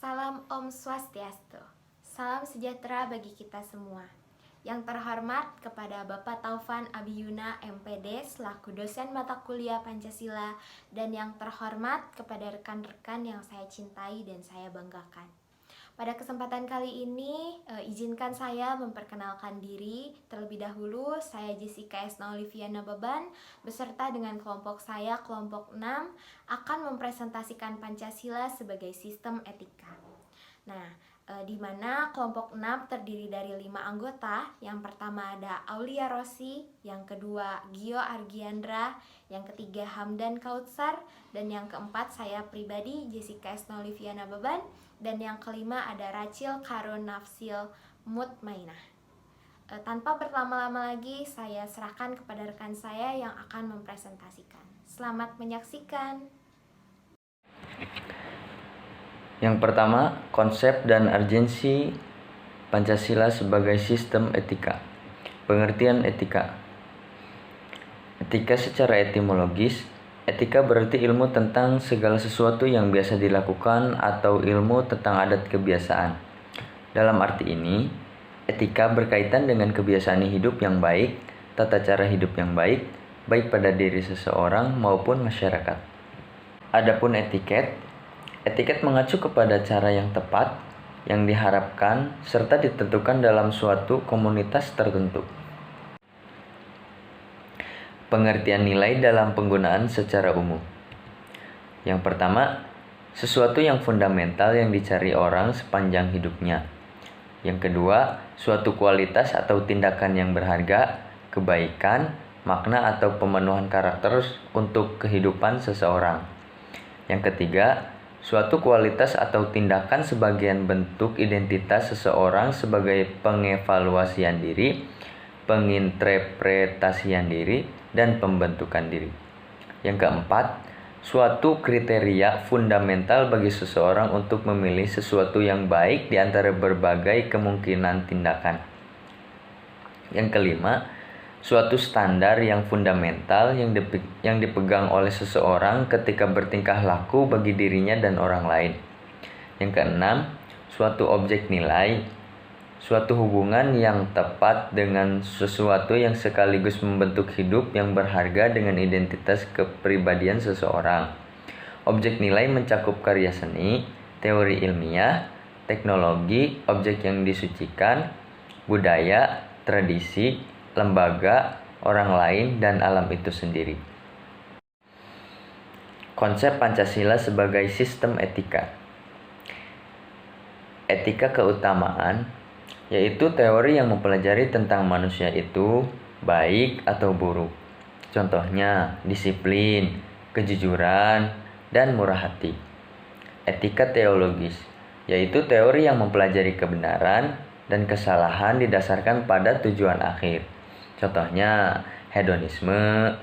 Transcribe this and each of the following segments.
Salam Om Swastiastu. Salam sejahtera bagi kita semua. Yang terhormat kepada Bapak Taufan Abiyuna MPD selaku dosen mata kuliah Pancasila, dan yang terhormat kepada rekan-rekan yang saya cintai dan saya banggakan. Pada kesempatan kali ini, izinkan saya memperkenalkan diri. Terlebih dahulu, saya Jessica Esna Oliviana Beban, beserta dengan kelompok saya, kelompok 6, akan mempresentasikan Pancasila sebagai sistem etika. Nah, di mana kelompok 6 terdiri dari 5 anggota. Yang pertama ada Aulia Rossi, yang kedua Gio Argiandra, yang ketiga Hamdan Kautsar, dan yang keempat saya pribadi Jessica Esna Oliviana Beban, dan yang kelima ada Rachil Karun Nafsil Mutmainah. Tanpa berlama-lama lagi, saya serahkan kepada rekan saya yang akan mempresentasikan. Selamat menyaksikan. Yang pertama, konsep dan urgensi Pancasila sebagai sistem etika. Pengertian etika. Etika secara etimologis, etika berarti ilmu tentang segala sesuatu yang biasa dilakukan atau ilmu tentang adat kebiasaan. Dalam arti ini, etika berkaitan dengan kebiasaan hidup yang baik, tata cara hidup yang baik, baik pada diri seseorang maupun masyarakat. Adapun etiket mengacu kepada cara yang tepat, yang diharapkan, serta ditentukan dalam suatu komunitas tertentu. Pengertian nilai dalam penggunaan secara umum. Yang pertama, sesuatu yang fundamental yang dicari orang sepanjang hidupnya. Yang kedua, suatu kualitas atau tindakan yang berharga, kebaikan, makna atau pemenuhan karakter untuk kehidupan seseorang. Yang ketiga, suatu kualitas atau tindakan sebagian bentuk identitas seseorang sebagai pengevaluasian diri, penginterpretasian diri, dan pembentukan diri. Yang keempat, suatu kriteria fundamental bagi seseorang untuk memilih sesuatu yang baik di antara berbagai kemungkinan tindakan. Yang kelima, suatu standar yang fundamental yang dipegang oleh seseorang ketika bertingkah laku bagi dirinya dan orang lain. Yang keenam, suatu objek nilai, suatu hubungan yang tepat dengan sesuatu yang sekaligus membentuk hidup yang berharga dengan identitas kepribadian seseorang. Objek nilai mencakup karya seni, teori ilmiah, teknologi, objek yang disucikan, budaya, tradisi, lembaga, orang lain, dan alam itu sendiri. Konsep Pancasila sebagai sistem etika. Etika keutamaan yaitu teori yang mempelajari tentang manusia itu baik atau buruk. Contohnya, disiplin, kejujuran, dan murah hati. Etika teologis, yaitu teori yang mempelajari kebenaran dan kesalahan didasarkan pada tujuan akhir. Contohnya, hedonisme,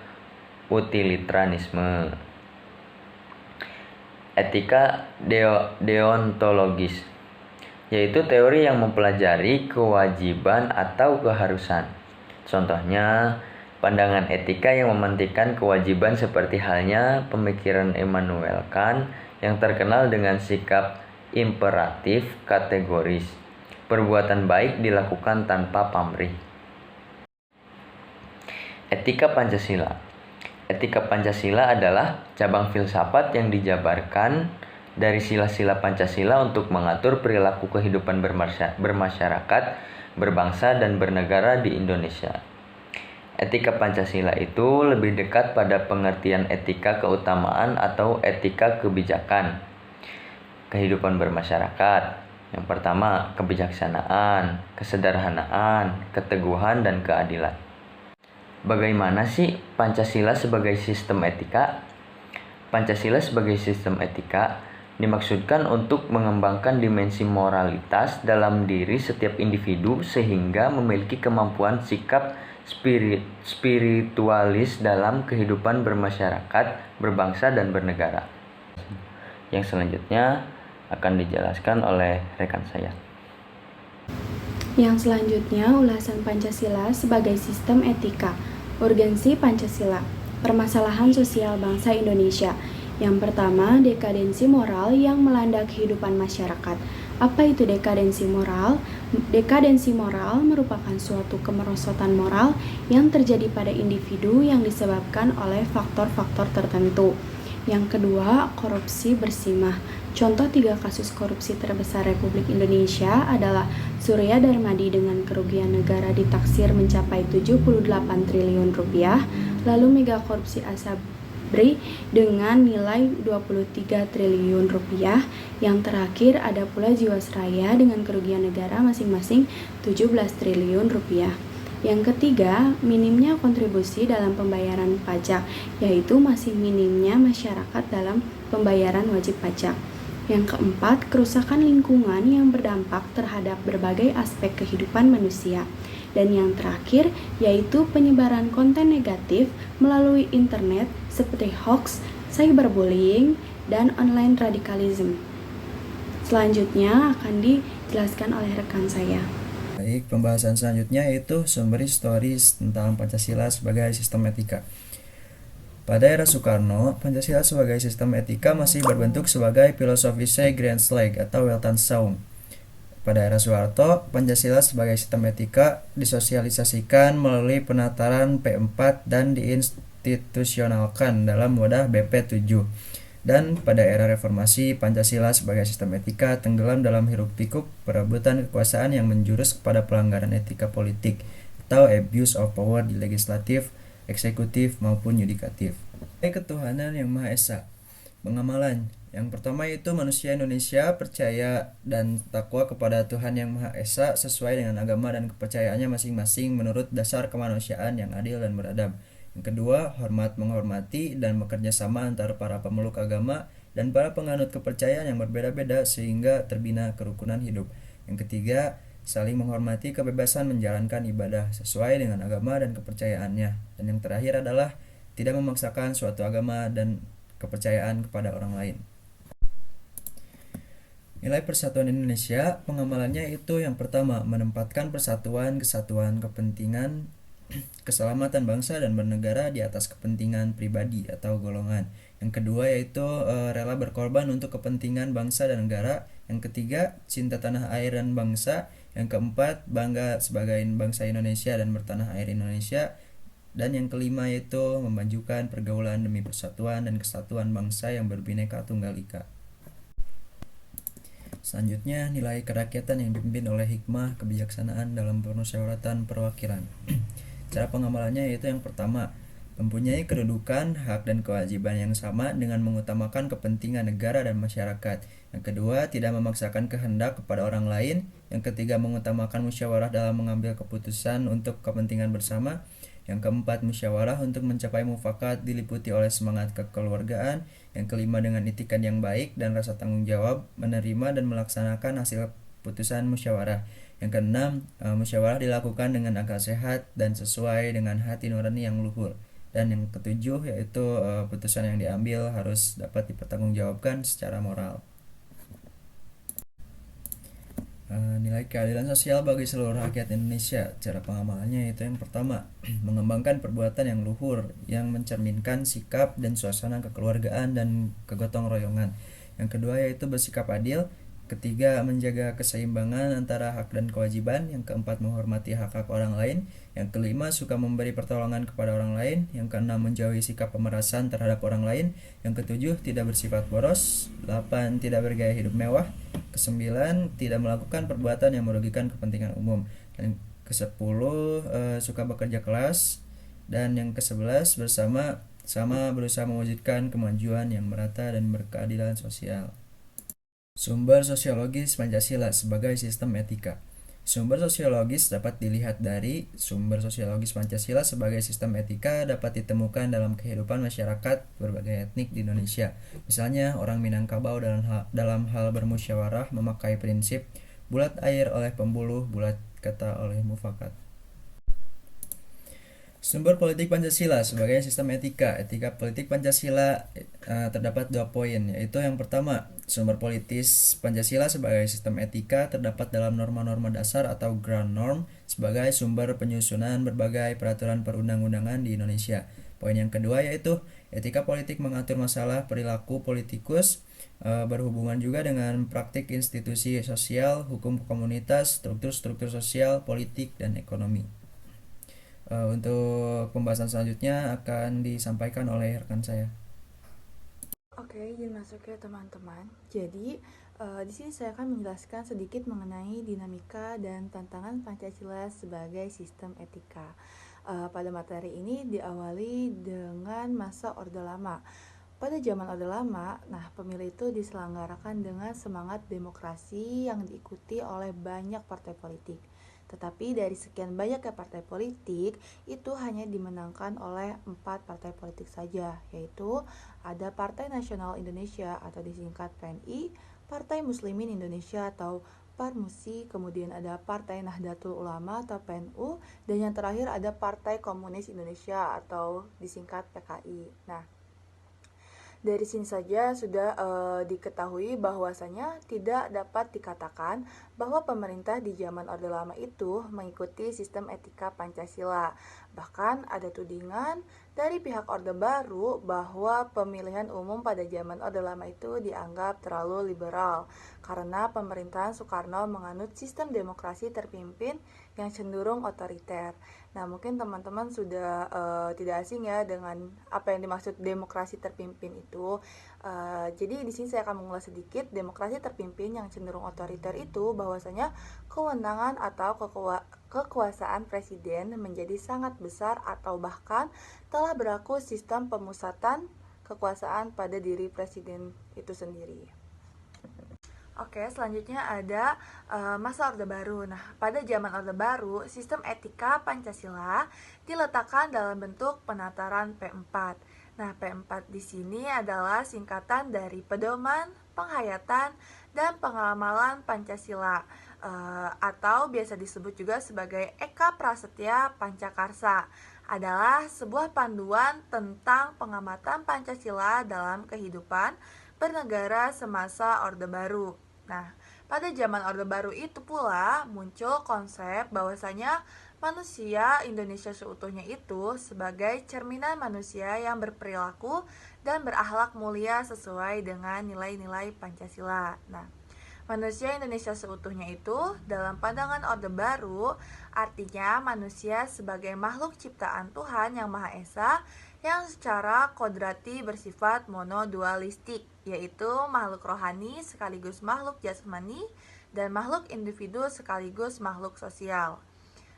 utilitarianisme. Etika deontologis, yaitu teori yang mempelajari kewajiban atau keharusan. Contohnya, pandangan etika yang mementingkan kewajiban seperti halnya pemikiran Immanuel Kant yang terkenal dengan sikap imperatif kategoris. Perbuatan baik dilakukan tanpa pamrih. Etika Pancasila. Etika Pancasila adalah cabang filsafat yang dijabarkan dari sila-sila Pancasila untuk mengatur perilaku kehidupan bermasyarakat, berbangsa, dan bernegara di Indonesia. Etika Pancasila itu lebih dekat pada pengertian etika keutamaan atau etika kebijakan. Kehidupan bermasyarakat. Yang pertama, kebijaksanaan, kesederhanaan, keteguhan, dan keadilan. Bagaimana sih Pancasila sebagai sistem etika? Pancasila sebagai sistem etika dimaksudkan untuk mengembangkan dimensi moralitas dalam diri setiap individu sehingga memiliki kemampuan sikap spiritualis dalam kehidupan bermasyarakat, berbangsa, dan bernegara. Yang selanjutnya akan dijelaskan oleh rekan saya. Yang selanjutnya, ulasan Pancasila sebagai sistem etika. Urgensi Pancasila. Permasalahan sosial bangsa Indonesia. Yang pertama, dekadensi moral yang melanda kehidupan masyarakat. Apa itu dekadensi moral? Dekadensi moral merupakan suatu kemerosotan moral yang terjadi pada individu yang disebabkan oleh faktor-faktor tertentu. Yang kedua, korupsi bersimah. Contoh 3 kasus korupsi terbesar Republik Indonesia adalah Surya Darmadi dengan kerugian negara ditaksir mencapai 78 triliun rupiah, lalu mega korupsi Asabri dengan nilai 23 triliun rupiah. Yang terakhir ada pula Jiwasraya dengan kerugian negara masing-masing 17 triliun rupiah. Yang ketiga, minimnya kontribusi dalam pembayaran pajak, yaitu masih minimnya masyarakat dalam pembayaran wajib pajak. Yang keempat, kerusakan lingkungan yang berdampak terhadap berbagai aspek kehidupan manusia. Dan yang terakhir, yaitu penyebaran konten negatif melalui internet seperti hoax, cyberbullying, dan online radikalisme. Selanjutnya akan dijelaskan oleh rekan saya. Baik, pembahasan selanjutnya yaitu summary stories tentang Pancasila sebagai sistem etika. Pada era Soekarno, Pancasila sebagai sistem etika masih berbentuk sebagai filosofische Grondslag atau Weltanschauung. Pada era Soeharto, Pancasila sebagai sistem etika disosialisasikan melalui penataran P4 dan diinstitusionalkan dalam wadah BP7. Dan pada era reformasi, Pancasila sebagai sistem etika tenggelam dalam hiruk-pikuk perebutan kekuasaan yang menjurus kepada pelanggaran etika politik atau abuse of power di legislatif, eksekutif, maupun yudikatif. Ketuhanan yang Maha Esa. Pengamalan. Yang pertama yaitu manusia Indonesia percaya dan takwa kepada Tuhan yang Maha Esa sesuai dengan agama dan kepercayaannya masing-masing menurut dasar kemanusiaan yang adil dan beradab. Yang kedua, hormat menghormati dan bekerja sama antara para pemeluk agama dan para penganut kepercayaan yang berbeda-beda sehingga terbina kerukunan hidup. Yang ketiga, saling menghormati kebebasan menjalankan ibadah sesuai dengan agama dan kepercayaannya. Dan yang terakhir adalah tidak memaksakan suatu agama dan kepercayaan kepada orang lain. Nilai persatuan Indonesia, pengamalannya itu yang pertama, menempatkan persatuan, kesatuan, kepentingan, keselamatan bangsa dan bernegara di atas kepentingan pribadi atau golongan. Yang kedua yaitu rela berkorban untuk kepentingan bangsa dan negara. Yang ketiga, cinta tanah air dan bangsa. Yang keempat, bangga sebagai bangsa Indonesia dan bertanah air Indonesia. Dan yang kelima yaitu memajukan pergaulan demi persatuan dan kesatuan bangsa yang berbineka tunggal ika. Selanjutnya, nilai kerakyatan yang dipimpin oleh hikmah kebijaksanaan dalam permusyawaratan perwakilan. Cara pengamalannya yaitu yang pertama, mempunyai kedudukan, hak dan kewajiban yang sama dengan mengutamakan kepentingan negara dan masyarakat. Yang kedua, tidak memaksakan kehendak kepada orang lain. Yang ketiga, mengutamakan musyawarah dalam mengambil keputusan untuk kepentingan bersama. Yang keempat, musyawarah untuk mencapai mufakat diliputi oleh semangat kekeluargaan. Yang kelima, dengan itikat yang baik dan rasa tanggung jawab menerima dan melaksanakan hasil putusan musyawarah. Yang keenam, musyawarah dilakukan dengan akal sehat dan sesuai dengan hati nurani yang luhur. Dan yang ketujuh yaitu putusan yang diambil harus dapat dipertanggungjawabkan secara moral. Nilai keadilan sosial bagi seluruh rakyat Indonesia. Cara pengamalannya yaitu yang pertama, mengembangkan perbuatan yang luhur yang mencerminkan sikap dan suasana kekeluargaan dan kegotong royongan. Yang kedua yaitu bersikap adil. Ketiga, menjaga keseimbangan antara hak dan kewajiban. Yang keempat, menghormati hak-hak orang lain. Yang kelima, suka memberi pertolongan kepada orang lain. Yang keenam, menjauhi sikap pemerasan terhadap orang lain. Yang ketujuh, tidak bersifat boros. 8, tidak bergaya hidup mewah. Kesembilan, tidak melakukan perbuatan yang merugikan kepentingan umum. Dan kesepuluh, suka bekerja keras. Dan yang kesebelas, bersama berusaha mewujudkan kemajuan yang merata dan berkeadilan sosial. Sumber sosiologis Pancasila sebagai sistem etika. Sumber sosiologis dapat dilihat dari sumber sosiologis Pancasila sebagai sistem etika dapat ditemukan dalam kehidupan masyarakat berbagai etnik di Indonesia. Misalnya, orang Minangkabau dalam hal bermusyawarah memakai prinsip bulat air oleh pembuluh, bulat kata oleh mufakat. Sumber politik Pancasila sebagai sistem etika. Etika politik Pancasila terdapat 2 poin, yaitu yang pertama, sumber politis Pancasila sebagai sistem etika terdapat dalam norma-norma dasar atau ground norm sebagai sumber penyusunan berbagai peraturan perundang-undangan di Indonesia. Poin yang kedua yaitu Etika politik mengatur masalah perilaku politikus, berhubungan juga dengan praktik institusi sosial, hukum komunitas, struktur-struktur sosial, politik, dan ekonomi. Untuk pembahasan selanjutnya akan disampaikan oleh rekan saya. Oke, izin masuk ya teman-teman. Jadi, di sini saya akan menjelaskan sedikit mengenai dinamika dan tantangan Pancasila sebagai sistem etika. Pada materi ini diawali dengan masa Orde Lama. Pada zaman Orde Lama, pemilu itu diselenggarakan dengan semangat demokrasi yang diikuti oleh banyak partai politik. Tetapi dari sekian banyaknya partai politik, itu hanya dimenangkan oleh 4 partai politik saja, yaitu ada Partai Nasional Indonesia atau disingkat PNI, Partai Muslimin Indonesia atau Parmusi, kemudian ada Partai Nahdlatul Ulama atau PNU, dan yang terakhir ada Partai Komunis Indonesia atau disingkat PKI. Dari sini saja sudah diketahui bahwasanya tidak dapat dikatakan bahwa pemerintah di zaman Orde Lama itu mengikuti sistem etika Pancasila. Bahkan ada tudingan dari pihak Orde Baru bahwa pemilihan umum pada zaman Orde Lama itu dianggap terlalu liberal karena pemerintahan Soekarno menganut sistem demokrasi terpimpin yang cenderung otoriter. Mungkin teman-teman sudah tidak asing ya dengan apa yang dimaksud demokrasi terpimpin itu. Jadi di sini saya akan mengulas sedikit demokrasi terpimpin yang cenderung otoriter itu bahwasanya kewenangan atau kekuasaan presiden menjadi sangat besar atau bahkan telah berlaku sistem pemusatan kekuasaan pada diri presiden itu sendiri. Oke, selanjutnya ada masa Orde Baru. Pada zaman Orde Baru, sistem etika Pancasila diletakkan dalam bentuk penataran P4. P4 di sini adalah singkatan dari Pedoman, Penghayatan, dan Pengamalan Pancasila, atau biasa disebut juga sebagai Eka Prasetya Pancakarsa. Adalah sebuah panduan tentang pengamatan Pancasila dalam kehidupan bernegara semasa Orde Baru. Pada zaman Orde Baru itu pula muncul konsep bahwasanya manusia Indonesia seutuhnya itu sebagai cerminan manusia yang berperilaku dan berakhlak mulia sesuai dengan nilai-nilai Pancasila. Manusia Indonesia seutuhnya itu dalam pandangan Orde Baru artinya manusia sebagai makhluk ciptaan Tuhan Yang Maha Esa yang secara kodrati bersifat monodualistik, yaitu makhluk rohani sekaligus makhluk jasmani dan makhluk individu sekaligus makhluk sosial.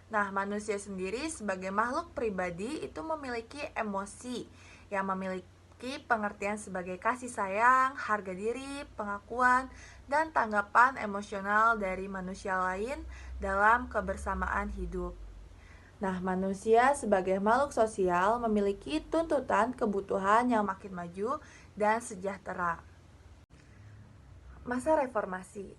Manusia sendiri sebagai makhluk pribadi itu memiliki emosi yang memiliki pengertian sebagai kasih sayang, harga diri, pengakuan, dan tanggapan emosional dari manusia lain dalam kebersamaan hidup. Manusia sebagai makhluk sosial memiliki tuntutan kebutuhan yang makin maju dan sejahtera. Masa reformasi.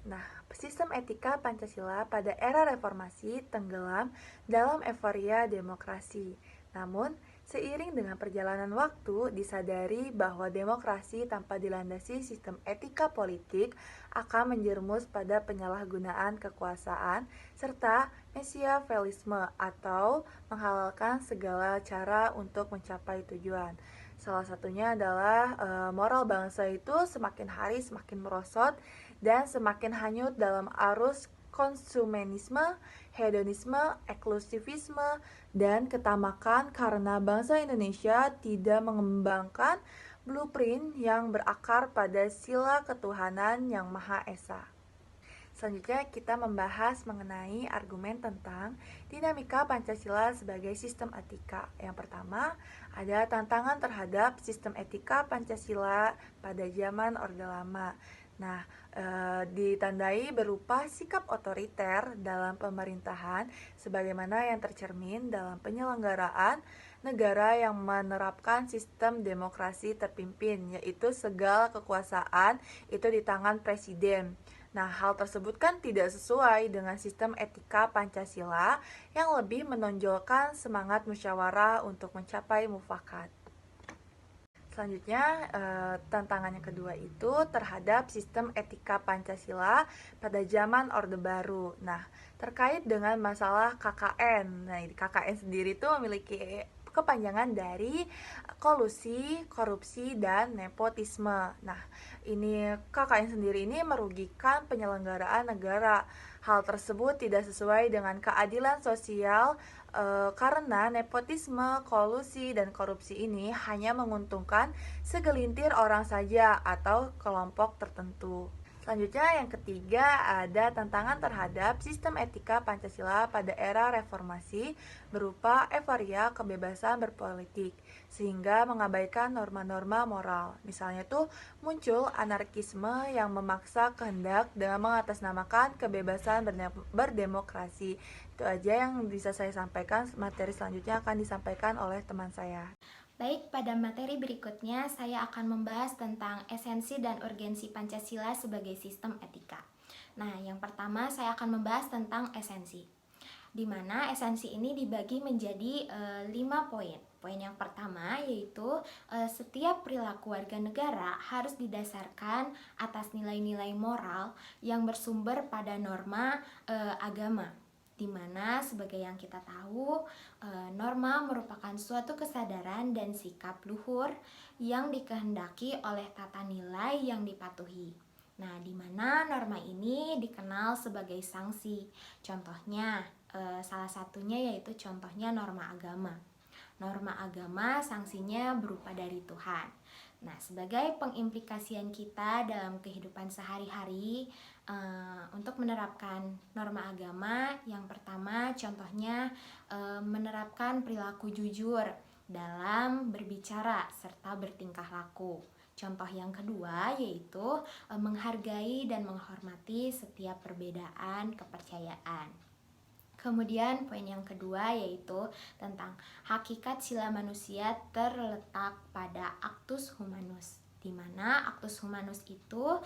Sistem etika Pancasila pada era reformasi tenggelam dalam euforia demokrasi. Namun, seiring dengan perjalanan waktu, disadari bahwa demokrasi tanpa dilandasi sistem etika politik akan menjerumus pada penyalahgunaan kekuasaan serta mesiavelisme atau menghalalkan segala cara untuk mencapai tujuan. Salah satunya adalah moral bangsa itu semakin hari semakin merosot dan semakin hanyut dalam arus konsumenisme, hedonisme, eksklusivisme, dan ketamakan karena bangsa Indonesia tidak mengembangkan blueprint yang berakar pada sila ketuhanan Yang Maha Esa. Selanjutnya kita membahas mengenai argumen tentang dinamika Pancasila sebagai sistem etika. Yang pertama, ada tantangan terhadap sistem etika Pancasila pada zaman Orde Lama. Ditandai berupa sikap otoriter dalam pemerintahan sebagaimana yang tercermin dalam penyelenggaraan negara yang menerapkan sistem demokrasi terpimpin, yaitu segala kekuasaan itu di tangan presiden. Hal tersebut kan tidak sesuai dengan sistem etika Pancasila yang lebih menonjolkan semangat musyawarah untuk mencapai mufakat. Selanjutnya, tantangan yang kedua itu terhadap sistem etika Pancasila pada zaman Orde Baru. Terkait dengan masalah KKN. KKN sendiri itu memiliki kepanjangan dari kolusi, korupsi, dan nepotisme. Nah, ini KKN sendiri ini merugikan penyelenggaraan negara. Hal tersebut tidak sesuai dengan keadilan sosial karena nepotisme, kolusi, dan korupsi ini hanya menguntungkan segelintir orang saja atau kelompok tertentu. Selanjutnya yang ketiga ada tantangan terhadap sistem etika Pancasila pada era reformasi berupa euforia kebebasan berpolitik sehingga mengabaikan norma-norma moral. Misalnya tuh muncul anarkisme yang memaksa kehendak dengan mengatasnamakan kebebasan berdemokrasi. Itu aja yang bisa saya sampaikan. Materi selanjutnya akan disampaikan oleh teman saya. Baik, pada materi berikutnya saya akan membahas tentang esensi dan urgensi Pancasila sebagai sistem etika. Nah, yang pertama saya akan membahas tentang esensi, di mana esensi ini dibagi menjadi 5 poin. Poin yang pertama yaitu setiap perilaku warga negara harus didasarkan atas nilai-nilai moral yang bersumber pada norma agama, di mana sebagai yang kita tahu norma merupakan suatu kesadaran dan sikap luhur yang dikehendaki oleh tata nilai yang dipatuhi. Nah, di mana norma ini dikenal sebagai sanksi. Contohnya, salah satunya yaitu contohnya norma agama. Norma agama sanksinya berupa dari Tuhan. Nah, sebagai pengimplikasian kita dalam kehidupan sehari-hari untuk menerapkan norma agama, yang pertama contohnya menerapkan perilaku jujur dalam berbicara serta bertingkah laku. Contoh yang kedua yaitu menghargai dan menghormati setiap perbedaan kepercayaan. Kemudian poin yang kedua yaitu tentang hakikat sila manusia terletak pada actus humanus, di mana actus humanus itu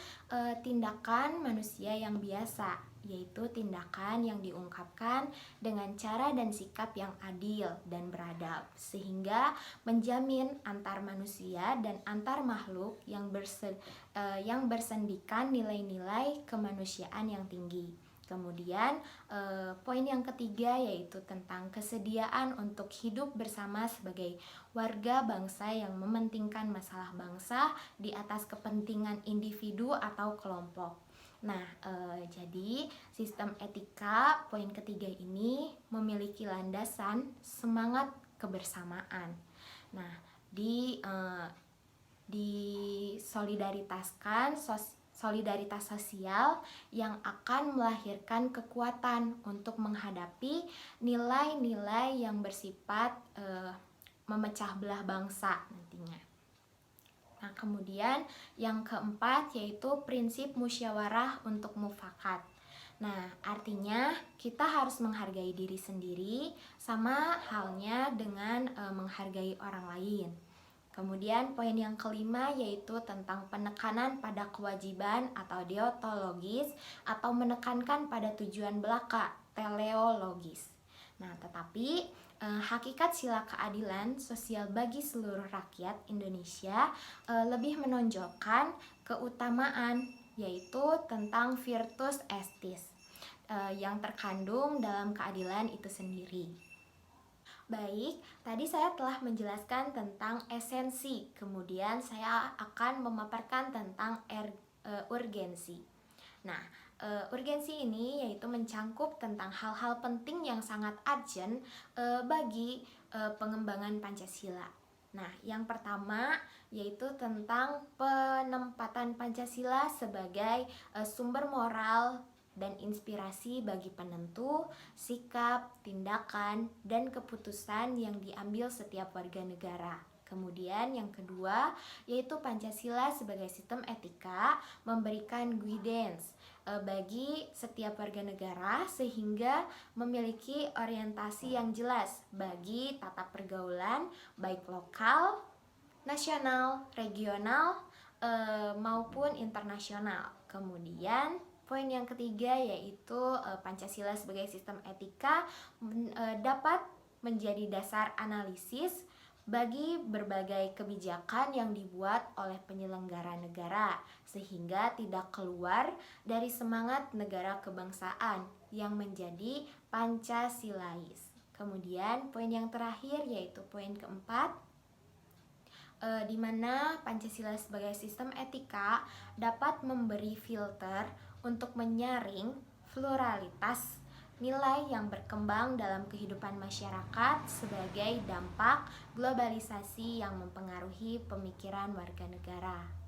tindakan manusia yang biasa, yaitu tindakan yang diungkapkan dengan cara dan sikap yang adil dan beradab, sehingga menjamin antar manusia dan antar makhluk yang bersendikan nilai-nilai kemanusiaan yang tinggi. Kemudian poin yang ketiga yaitu tentang kesediaan untuk hidup bersama sebagai warga bangsa yang mementingkan masalah bangsa di atas kepentingan individu atau kelompok. Nah, jadi sistem etika poin ketiga ini memiliki landasan semangat kebersamaan. Nah, disolidaritaskan solidaritas sosial yang akan melahirkan kekuatan untuk menghadapi nilai-nilai yang bersifat memecah belah bangsa nantinya. Nah, kemudian yang keempat yaitu prinsip musyawarah untuk mufakat. Nah, artinya kita harus menghargai diri sendiri sama halnya dengan menghargai orang lain. Kemudian poin yang kelima yaitu tentang penekanan pada kewajiban atau deontologis atau menekankan pada tujuan belaka, teleologis. Nah, tetapi hakikat sila keadilan sosial bagi seluruh rakyat Indonesia lebih menonjolkan keutamaan yaitu tentang virtus estis yang terkandung dalam keadilan itu sendiri. Baik, tadi saya telah menjelaskan tentang esensi, kemudian saya akan memaparkan tentang urgensi. Nah, urgensi ini yaitu mencangkup tentang hal-hal penting yang sangat urgent bagi pengembangan Pancasila. Nah, yang pertama yaitu tentang penempatan Pancasila sebagai sumber moral dan inspirasi bagi penentu, sikap, tindakan, dan keputusan yang diambil setiap warga negara. Kemudian yang kedua yaitu Pancasila sebagai sistem etika memberikan guidance bagi setiap warga negara sehingga memiliki orientasi yang jelas bagi tata pergaulan baik lokal, nasional, regional maupun internasional. Kemudian poin yang ketiga yaitu Pancasila sebagai sistem etika dapat menjadi dasar analisis bagi berbagai kebijakan yang dibuat oleh penyelenggara negara sehingga tidak keluar dari semangat negara kebangsaan yang menjadi Pancasilais. Kemudian poin yang terakhir yaitu poin keempat, di mana Pancasila sebagai sistem etika dapat memberi filter untuk menyaring pluralitas nilai yang berkembang dalam kehidupan masyarakat sebagai dampak globalisasi yang mempengaruhi pemikiran warga negara.